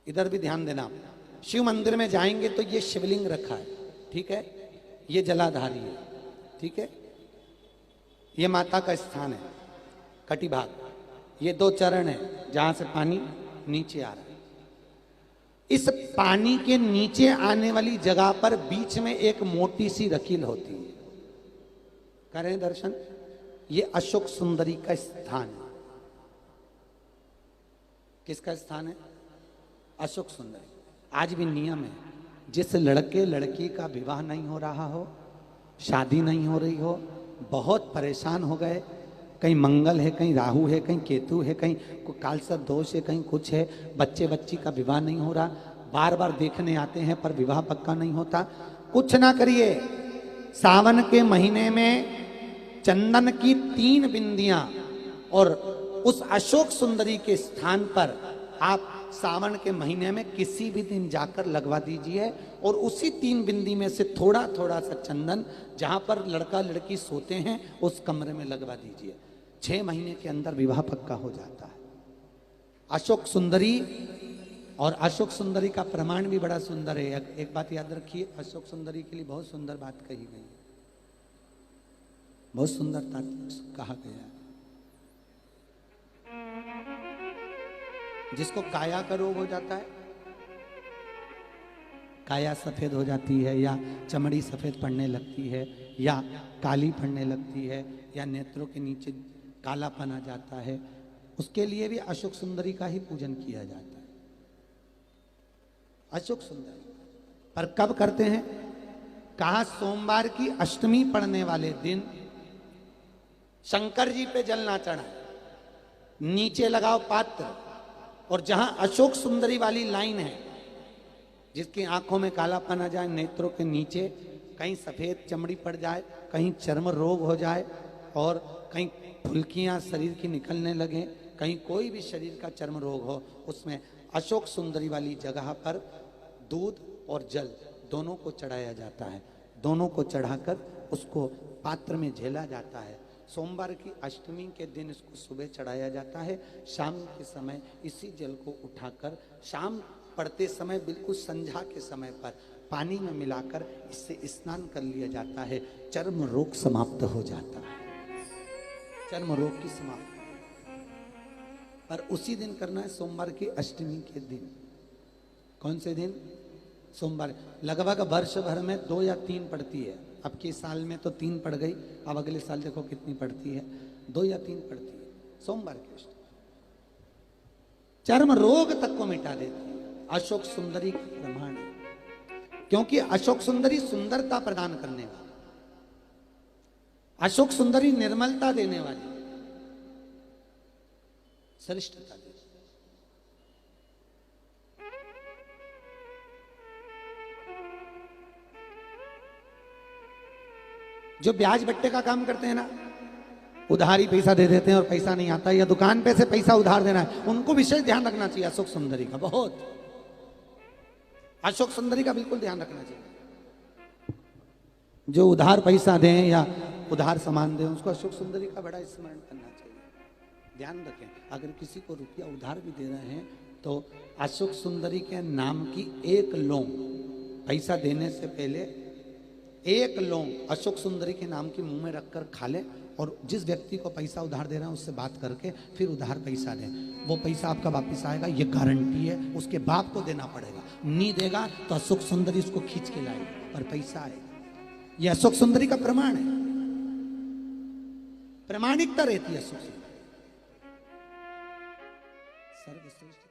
इधर भी ध्यान देना। शिव मंदिर में जाएंगे तो ये शिवलिंग रखा है, ठीक है, ये जलाधारी है, ठीक है, ये माता का स्थान है कटी भाग, ये दो चरण है जहां से पानी नीचे आ रहा है। इस पानी के नीचे आने वाली जगह पर बीच में एक मोटी सी रकील होती है, करें दर्शन। ये अशोक सुंदरी का स्थान है। किसका स्थान है? अशोक सुंदरी। आज भी नियम है, जिस लड़के लड़की का विवाह नहीं हो रहा हो, शादी नहीं हो रही हो, बहुत परेशान हो गए, कहीं मंगल है, कहीं राहु है, कहीं केतु है, कहीं कालसर्प दोष है, कहीं कुछ है, बच्चे बच्ची का विवाह नहीं हो रहा, बार बार देखने आते हैं पर विवाह पक्का नहीं होता, कुछ ना करिए। सावन के महीने में चंदन की 3 बिंदियां और उस अशोक सुंदरी के स्थान पर आप सावन के महीने में किसी भी दिन जाकर लगवा दीजिए और उसी 3 बिंदी में से थोड़ा थोड़ा सा चंदन जहां पर लड़का लड़की सोते हैं उस कमरे में लगवा दीजिए। 6 महीने के अंदर विवाह पक्का हो जाता है। अशोक सुंदरी, और अशोक सुंदरी का प्रमाण भी बड़ा सुंदर है। एक बात याद रखिए, अशोक सुंदरी के लिए बहुत सुंदर बात कही गई, बहुत सुंदरता कहा गया है। जिसको काया का रोग हो जाता है, काया सफेद हो जाती है, या चमड़ी सफेद पड़ने लगती है, या काली पड़ने लगती है, या नेत्रों के नीचे कालापन आ जाता है, उसके लिए भी अशोक सुंदरी का ही पूजन किया जाता है। अशोक सुंदरी पर कब करते हैं? कहा सोमवार की अष्टमी पड़ने वाले दिन शंकर जी पे जल ना चढ़ाए, नीचे लगाओ पात्र, और जहां अशोक सुंदरी वाली लाइन है, जिसकी आंखों में कालापन आ जाए, नेत्रों के नीचे कहीं सफेद चमड़ी पड़ जाए, कहीं चर्म रोग हो जाए, और कहीं फुल्कियां शरीर की निकलने लगे, कहीं कोई भी शरीर का चर्म रोग हो, उसमें अशोक सुंदरी वाली जगह पर दूध और जल दोनों को चढ़ाया जाता है। दोनों को चढ़ाकर उसको पात्र में झेला जाता है। सोमवार की अष्टमी के दिन इसको सुबह चढ़ाया जाता है। शाम के समय इसी जल को उठाकर शाम पड़ते समय, बिल्कुल संध्या के समय पर पानी में मिलाकर इससे स्नान कर लिया जाता है। चर्म रोग समाप्त हो जाता है, चर्म रोग की समाप्ति। पर उसी दिन करना है, सोमवार की अष्टमी के दिन। कौन से दिन? सोमवार। लगभग वर्ष भर में 2 या 3 पड़ती है। अब के साल में तो 3 पड़ गई, अब अगले साल देखो कितनी पड़ती है, 2 या 3 पड़ती है सोमवार की अष्टमी। चर्म रोग तक को मिटा देती है। अशोक सुंदरी का प्रमाण है, क्योंकि अशोक सुंदरी सुंदरता प्रदान करने वाली, अशोक सुंदरी निर्मलता देने वाली, श्रेष्ठता देती। जो ब्याज बट्टे का काम करते हैं ना, उधारी पैसा दे देते हैं और पैसा नहीं आता, या दुकान पे से पैसा उधार देना है, उनको विशेष ध्यान रखना चाहिए अशोक सुंदरी का। बहुत अशोक सुंदरी का बिल्कुल ध्यान रखना चाहिए। जो उधार पैसा दें या उधार सामान दें, उसको अशोक सुंदरी का बड़ा स्मरण करना चाहिए। ध्यान रखें, अगर किसी को रुपया उधार भी दे रहे हैं तो अशोक सुंदरी के नाम की 1 लौंग पैसा देने से पहले 1 लौंग अशोक सुंदरी के नाम की मुंह में रखकर खा ले, और जिस व्यक्ति को पैसा उधार दे रहा है उससे बात करके फिर उधार पैसा दें। वो पैसा आपका वापस आएगा, ये गारंटी है। उसके बाप को देना पड़ेगा, नहीं देगा तो अशोक सुंदरी उसको खींच के लाएगी और पैसा आएगा। ये अशोक सुंदरी का प्रमाण है, प्रामाणिकता रहती है अशोक सुंदरी। सर्वश्रेष्ठ